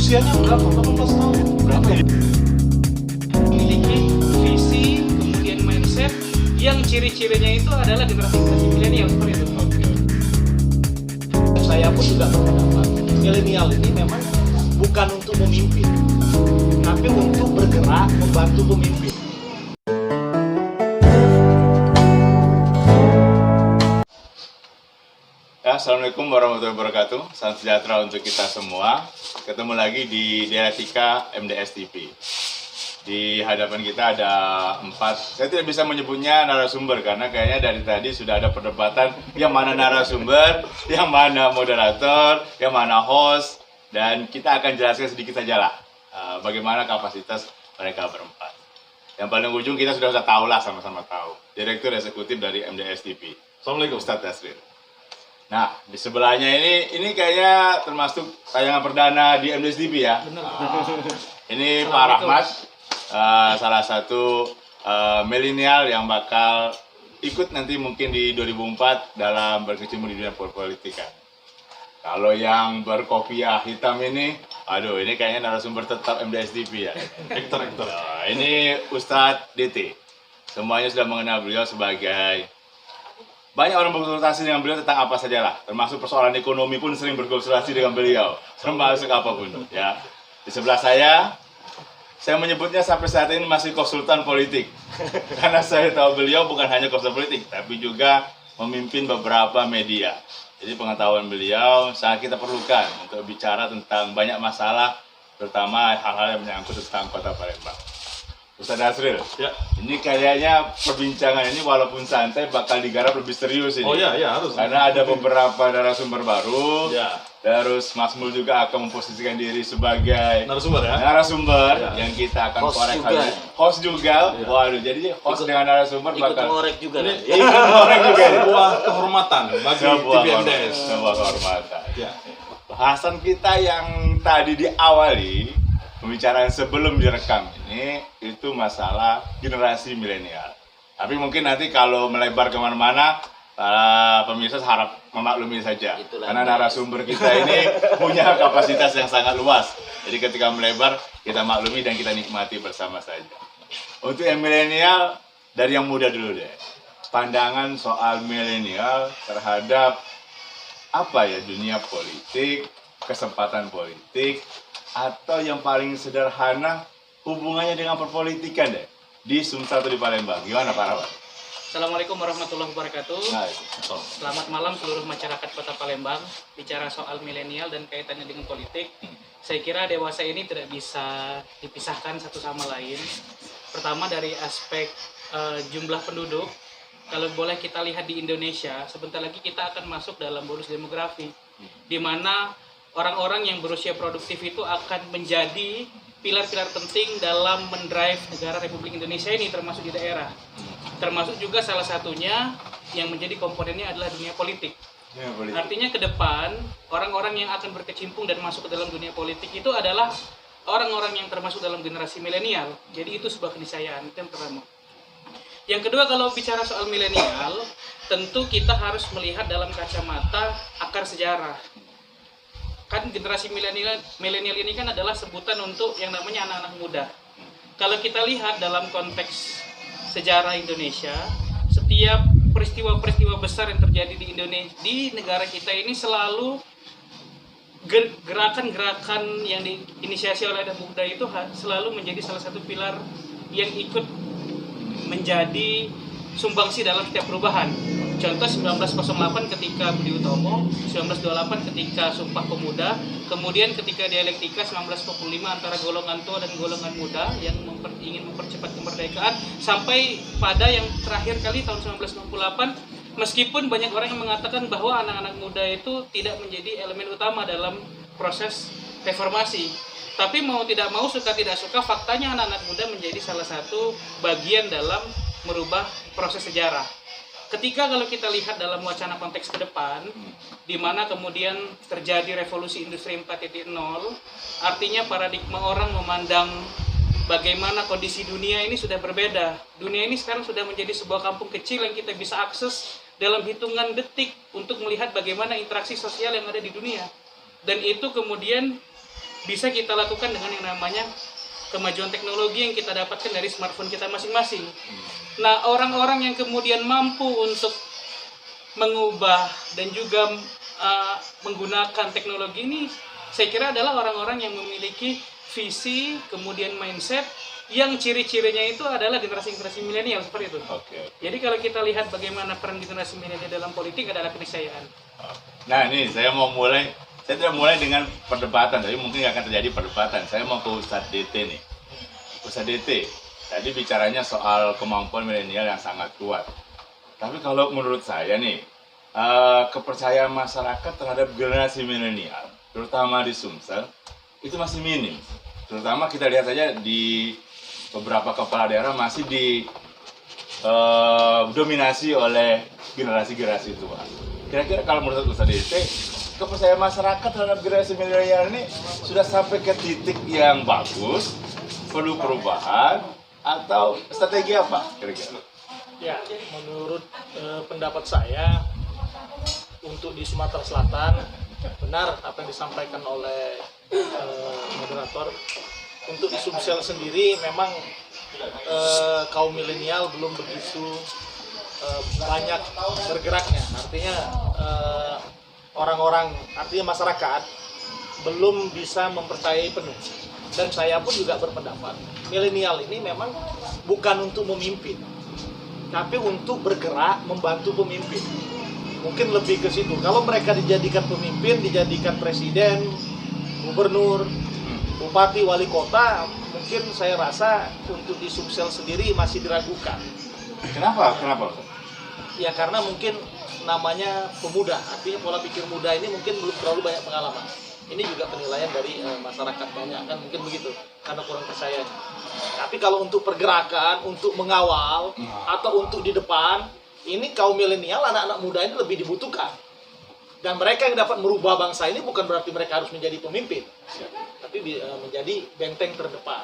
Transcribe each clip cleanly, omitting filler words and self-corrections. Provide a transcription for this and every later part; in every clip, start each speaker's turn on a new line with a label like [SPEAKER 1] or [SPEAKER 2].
[SPEAKER 1] Usianya berapa? 18 tahun. Berapa ya?
[SPEAKER 2] Memiliki visi, kemudian mindset yang ciri-cirinya itu adalah generasi milenial seperti itu.
[SPEAKER 1] Saya pun juga berpendapat milenial ini memang bukan untuk memimpin, tapi untuk bergerak membantu pemimpin.
[SPEAKER 3] Ya, Assalamualaikum warahmatullahi wabarakatuh. Salam sejahtera untuk kita semua. Ketemu lagi di Dialektika MDS TV. Di hadapan kita ada 4, saya tidak bisa menyebutnya narasumber karena kayaknya dari tadi sudah ada perdebatan yang mana narasumber, yang mana moderator, yang mana host, dan kita akan jelaskan sedikit saja lah bagaimana kapasitas mereka berempat. Yang paling ujung kita sudah tahu lah, sama-sama tahu. Direktur Eksekutif dari MDS TV. Assalamualaikum Ustadz Dasril. Nah, di sebelahnya ini kayaknya termasuk tayangan perdana di MDS TV ya.
[SPEAKER 2] Benar.
[SPEAKER 3] Ini Pak Rahmat, salah satu milenial yang bakal ikut nanti mungkin di 2004 dalam berkecimpung di dunia perpolitikan. Kalau yang berkopiah hitam ini, aduh ini kayaknya narasumber tetap MDS TV ya. Rektor. Nah, ini Ustadz DT. Semuanya sudah mengenal beliau sebagai, banyak orang berkonsultasi dengan beliau tentang apa saja lah, termasuk persoalan ekonomi pun sering berkonsultasi dengan beliau, termasuk apapun ya. Di sebelah saya menyebutnya sampai saat ini masih konsultan politik karena saya tahu beliau bukan hanya konsultan politik tapi juga memimpin beberapa media. Jadi pengetahuan beliau sangat kita perlukan untuk bicara tentang banyak masalah, terutama hal-hal yang menyangkut tentang Kota Palembang. Ustadz Dasril,
[SPEAKER 1] Ya.
[SPEAKER 3] ini kayaknya perbincangan ini walaupun santai bakal digarap lebih serius ini.
[SPEAKER 1] Oh ya harus.
[SPEAKER 3] Karena ada beberapa narasumber baru.
[SPEAKER 1] Ya.
[SPEAKER 3] Terus Mas Mul juga akan memposisikan diri sebagai
[SPEAKER 1] Narasumber ya.
[SPEAKER 3] narasumber
[SPEAKER 1] Ya.
[SPEAKER 3] yang kita akan
[SPEAKER 4] Host
[SPEAKER 3] korek
[SPEAKER 4] juga.
[SPEAKER 3] kali. Host juga.
[SPEAKER 1] Ya.
[SPEAKER 3] Waduh, jadi host dengan narasumber
[SPEAKER 4] Ikut
[SPEAKER 3] bakal
[SPEAKER 4] ngorek juga
[SPEAKER 1] Ini-
[SPEAKER 4] nanti.
[SPEAKER 3] ikut korek juga. ya?
[SPEAKER 1] Sebuah kehormatan bagi
[SPEAKER 3] Sebuah
[SPEAKER 1] TV MDS.
[SPEAKER 3] sebuah kehormatan.
[SPEAKER 1] Ya.
[SPEAKER 3] Bahasan kita yang tadi diawali, pembicaraan sebelum direkam ini, itu masalah generasi milenial. Tapi mungkin nanti kalau melebar kemana-mana, para pemirsa harap memaklumi saja.
[SPEAKER 4] Itulah
[SPEAKER 3] Karena
[SPEAKER 4] MDS.
[SPEAKER 3] narasumber kita ini punya kapasitas yang sangat luas. Jadi ketika melebar, kita maklumi dan kita nikmati bersama saja. Untuk yang milenial, dari yang muda dulu deh. Pandangan soal milenial terhadap apa ya, dunia politik, kesempatan politik, atau yang paling sederhana hubungannya dengan perpolitikan deh di Sumsel atau di Palembang. Gimana Pak Rahmat?
[SPEAKER 2] Assalamualaikum warahmatullahi wabarakatuh.
[SPEAKER 3] Nah,
[SPEAKER 2] Selamat malam seluruh masyarakat Kota Palembang. Bicara soal milenial dan kaitannya dengan politik, saya kira dewasa ini tidak bisa dipisahkan satu sama lain. Pertama dari aspek jumlah penduduk. Kalau boleh kita lihat di Indonesia, sebentar lagi kita akan masuk dalam bonus demografi, di mana orang-orang yang berusia produktif itu akan menjadi pilar-pilar penting dalam mendrive negara Republik Indonesia ini, termasuk di daerah. Termasuk juga salah satunya yang menjadi komponennya adalah dunia politik.
[SPEAKER 3] ya, politik.
[SPEAKER 2] Artinya ke depan, orang-orang yang akan berkecimpung dan masuk ke dalam dunia politik itu adalah orang-orang yang termasuk dalam generasi milenial. Jadi itu sebuah keniscayaan, itu yang pertama. Yang kedua, kalau bicara soal milenial, tentu kita harus melihat dalam kacamata akar sejarah. Kan generasi milenial ini kan adalah sebutan untuk yang namanya anak-anak muda. Kalau kita lihat dalam konteks sejarah Indonesia, setiap peristiwa-peristiwa besar yang terjadi di Indonesia, di negara kita ini selalu gerakan-gerakan yang diinisiasi oleh anak muda itu selalu menjadi salah satu pilar yang ikut menjadi sumbangsi dalam setiap perubahan. Contoh 1908 ketika Budi Utomo, 1928 ketika Sumpah Pemuda, kemudian ketika dialektika 1945 antara golongan tua dan golongan muda yang ingin mempercepat kemerdekaan, sampai pada yang terakhir kali tahun 1998, meskipun banyak orang yang mengatakan bahwa anak-anak muda itu tidak menjadi elemen utama dalam proses reformasi. Tapi mau tidak mau, suka tidak suka, faktanya anak-anak muda menjadi salah satu bagian dalam merubah proses sejarah. Ketika kalau kita lihat dalam wacana konteks ke depan, di mana kemudian terjadi revolusi industri 4.0, artinya paradigma orang memandang bagaimana kondisi dunia ini sudah berbeda. Dunia ini sekarang sudah menjadi sebuah kampung kecil yang kita bisa akses dalam hitungan detik untuk melihat bagaimana interaksi sosial yang ada di dunia. Dan itu kemudian bisa kita lakukan dengan yang namanya kemajuan teknologi yang kita dapatkan dari smartphone kita masing-masing. Nah, orang-orang yang kemudian mampu untuk mengubah dan juga menggunakan teknologi ini, saya kira adalah orang-orang yang memiliki visi, kemudian mindset, yang ciri-cirinya itu adalah generasi-generasi milenial seperti itu. Jadi kalau kita lihat bagaimana peran generasi milenial dalam politik adalah keniscayaan.
[SPEAKER 3] Nah ini saya tidak mulai dengan perdebatan, tapi mungkin nggak akan terjadi perdebatan. Saya mau ke Ustadz DT nih. Ustadz DT, tadi bicaranya soal kemampuan milenial yang sangat kuat. Tapi kalau menurut saya nih, kepercayaan masyarakat terhadap generasi milenial, terutama di Sumsel, itu masih minim. Terutama kita lihat saja di beberapa kepala daerah masih dominasi oleh generasi-generasi tua. Kira-kira kalau menurut Ustadz DT, kepercayaan masyarakat terhadap generasi milenial ini sudah sampai ke titik yang bagus, perlu perubahan, atau strategi apa kira-kira?
[SPEAKER 1] Ya, menurut pendapat saya, untuk di Sumatera Selatan, benar apa yang disampaikan oleh moderator. Untuk di Sumsel sendiri memang kaum milenial belum begitu banyak bergeraknya. Artinya orang-orang, artinya masyarakat belum bisa mempercayai penuh. Dan saya pun juga berpendapat, milenial ini memang bukan untuk memimpin, tapi untuk bergerak membantu pemimpin. Mungkin lebih ke situ. Kalau mereka dijadikan pemimpin, dijadikan presiden, gubernur, bupati, wali kota, mungkin saya rasa untuk di Sumsel sendiri masih diragukan.
[SPEAKER 3] Kenapa?
[SPEAKER 1] Ya karena mungkin namanya pemuda, artinya pola pikir muda ini mungkin belum terlalu banyak pengalaman. Ini juga penilaian dari masyarakat banyak kan, mungkin begitu, karena kurang percaya. Tapi kalau untuk pergerakan, untuk mengawal, atau untuk di depan, ini kaum milenial, anak-anak muda ini lebih dibutuhkan. Dan mereka yang dapat merubah bangsa ini bukan berarti mereka harus menjadi pemimpin, tapi menjadi benteng terdepan.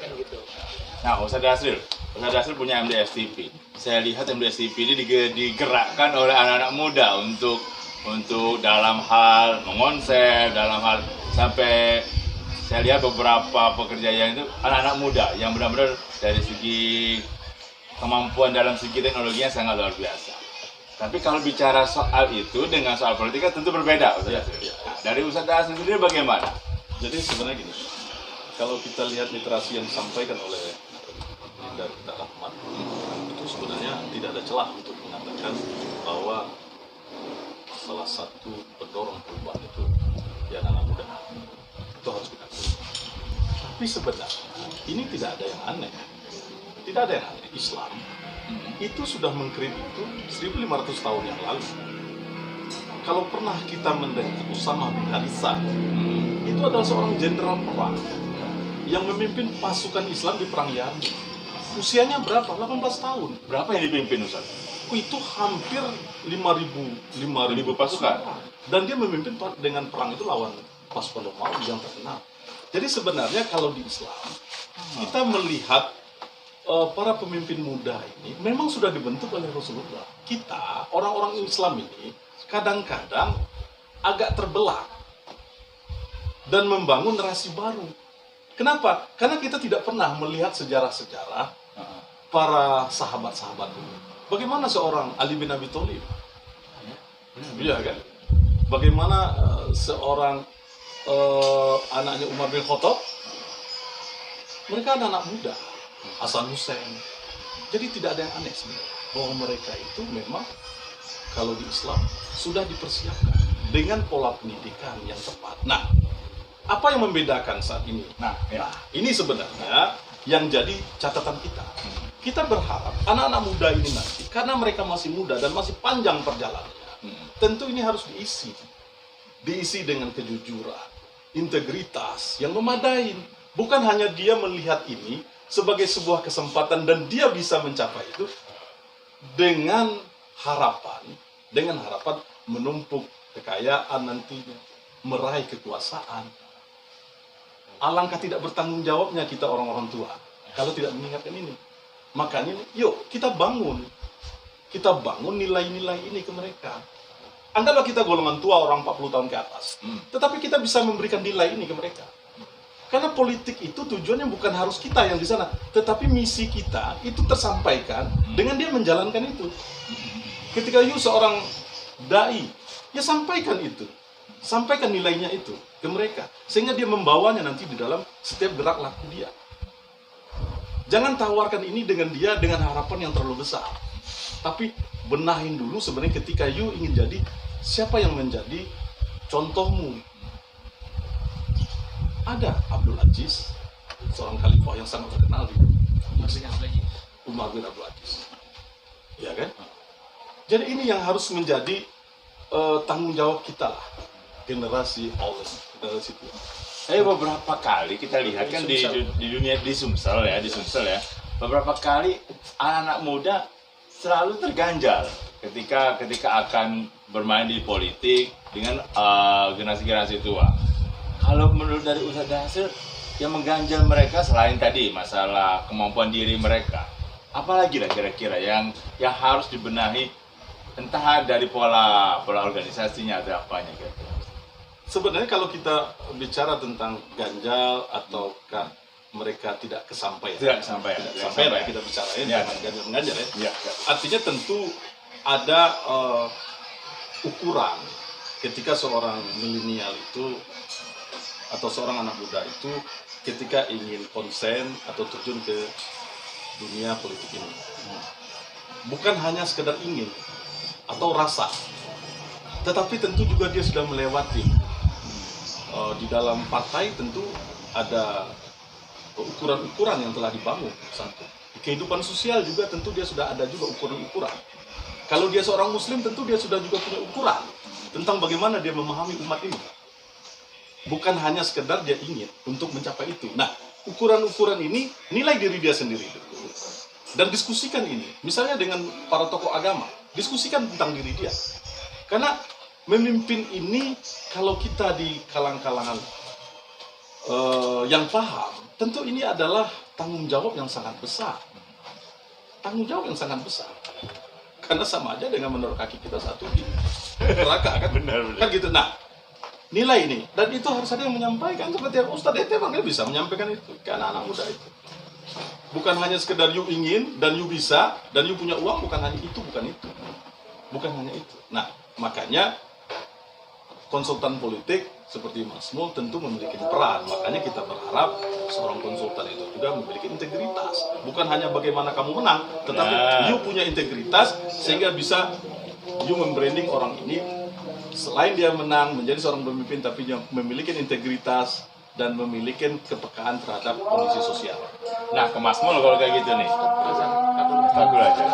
[SPEAKER 1] Kan gitu.
[SPEAKER 3] Nah, Ustadz Dasril punya MDSTP. Saya lihat MDSTP ini digerakkan oleh anak-anak muda untuk dalam hal mengonsep, dalam hal sampai saya lihat beberapa pekerja yang itu anak-anak muda yang benar-benar dari segi kemampuan dalam segi teknologinya sangat luar biasa. Tapi kalau bicara soal itu dengan soal politika tentu berbeda, Ustadz Dasril. Nah, dari Ustadz Dasril sendiri bagaimana?
[SPEAKER 4] Jadi sebenarnya gini, kalau kita lihat literasi yang disampaikan oleh Linda Rahmat, itu sebenarnya tidak ada celah untuk mengatakan bahwa salah satu pendorong perubahan itu ya anak muda. Itu harus kita akui. Tapi sebenarnya ini tidak ada yang aneh. Tidak ada yang aneh. Islam itu sudah mengkritik itu 1500 tahun yang lalu. Kalau pernah kita mendengar Usamah bin Harithah, itu adalah seorang jenderal perang yang memimpin pasukan Islam di perang Yarmouk. Usianya berapa? 18 tahun.
[SPEAKER 3] Berapa yang dipimpin, Ustaz?
[SPEAKER 4] Itu hampir 5.000 pasukan. Dan dia memimpin dengan perang itu lawan pasukan Romawi yang terkenal. Jadi sebenarnya kalau di Islam, kita melihat para pemimpin muda ini memang sudah dibentuk oleh Rasulullah. Kita, orang-orang Islam ini, kadang-kadang agak terbelah dan membangun narasi baru. Kenapa? Karena kita tidak pernah melihat sejarah-sejarah para sahabat-sahabat dulu. Bagaimana seorang Ali bin Abi Thalib? Iya kan? Bagaimana seorang anaknya Umar bin Khattab? Mereka adalah anak muda. Hasan Hussein. Jadi tidak ada yang aneh sebenarnya bahwa mereka itu memang kalau di Islam sudah dipersiapkan dengan pola pendidikan yang tepat. Nah, apa yang membedakan saat ini? Nah, ini sebenarnya yang jadi catatan kita. Kita berharap anak-anak muda ini nanti, karena mereka masih muda dan masih panjang perjalanannya, tentu ini harus diisi dengan kejujuran, integritas yang memadai. Bukan hanya dia melihat ini sebagai sebuah kesempatan dan dia bisa mencapai itu dengan harapan menumpuk kekayaan nantinya, meraih kekuasaan. Alangkah tidak bertanggung jawabnya kita orang-orang tua kalau tidak mengingatkan ini. Makanya yuk kita bangun nilai-nilai ini ke mereka. Anggaplah kita golongan tua, orang 40 tahun ke atas, tetapi kita bisa memberikan nilai ini ke mereka. Karena politik itu tujuannya bukan harus kita yang di sana, tetapi misi kita itu tersampaikan dengan dia menjalankan itu. Ketika you seorang dai, ya sampaikan itu. Sampaikan nilainya itu ke mereka. Sehingga dia membawanya nanti di dalam setiap gerak laku dia. Jangan tawarkan ini dengan dia dengan harapan yang terlalu besar. Tapi benahin dulu sebenarnya ketika you ingin jadi, siapa yang menjadi contohmu. Ada Abdul Aziz, seorang khalifah yang sangat terkenal di Umar bin Abdul Aziz. Ya kan? Jadi ini yang harus menjadi tanggung jawab kita lah. Generasi Allah, generasi tua.
[SPEAKER 3] Tapi beberapa kali kita lihat kan di dunia di Sumsel ya, beberapa kali anak-anak muda selalu terganjal ketika akan bermain di politik dengan generasi-generasi tua. Kalau menurut dari Ustadz Dasir, yang mengganjal mereka selain tadi masalah kemampuan diri mereka, apalagi lah kira-kira yang harus dibenahi, entah dari pola organisasinya atau apanya gitu.
[SPEAKER 4] Sebenarnya kalau kita bicara tentang ganjal ataukah mereka tidak kesampaian,
[SPEAKER 3] Tidak kesampaian
[SPEAKER 4] lah kita bicarain
[SPEAKER 3] ya.
[SPEAKER 4] dengan ganjal ya.
[SPEAKER 3] Ya.
[SPEAKER 4] Artinya tentu ada ukuran ketika seorang milenial itu atau seorang anak muda itu ketika ingin konsen atau terjun ke dunia politik ini. Bukan hanya sekedar ingin atau rasa, tetapi tentu juga dia sudah melewati. Di dalam partai tentu ada ukuran-ukuran yang telah dibangun. Satu. Di kehidupan sosial juga tentu dia sudah ada juga ukuran-ukuran. Kalau dia seorang muslim tentu dia sudah juga punya ukuran tentang bagaimana dia memahami umat ini. Bukan hanya sekedar dia ingin untuk mencapai itu. Nah, ukuran-ukuran ini nilai diri dia sendiri. Dan diskusikan ini. Misalnya dengan para tokoh agama, diskusikan tentang diri dia. Karena memimpin ini kalau kita di kalangan yang paham, tentu ini adalah tanggung jawab yang sangat besar. Tanggung jawab yang sangat besar. Karena sama aja dengan menurut kaki kita satu di neraka kan?
[SPEAKER 3] Benar.
[SPEAKER 4] Kan gitu. Nah, nilai ini, dan itu harus ada yang menyampaikan. Seperti yang Ustadz Ete dia bisa menyampaikan itu ke anak-anak muda itu. Bukan hanya sekedar you ingin dan you bisa dan you punya uang, bukan hanya itu, bukan hanya itu. Nah, makanya konsultan politik seperti Mas Mul tentu memiliki peran. Makanya kita berharap seorang konsultan itu juga memiliki integritas. Bukan hanya bagaimana kamu menang, tetapi you punya integritas sehingga bisa you membranding orang ini. Selain dia menang menjadi seorang pemimpin, tapi dia memiliki integritas dan memiliki kepekaan terhadap kondisi sosial.
[SPEAKER 3] Nah, ke Mas Mul kalau kayak gitu nih. Satu aja.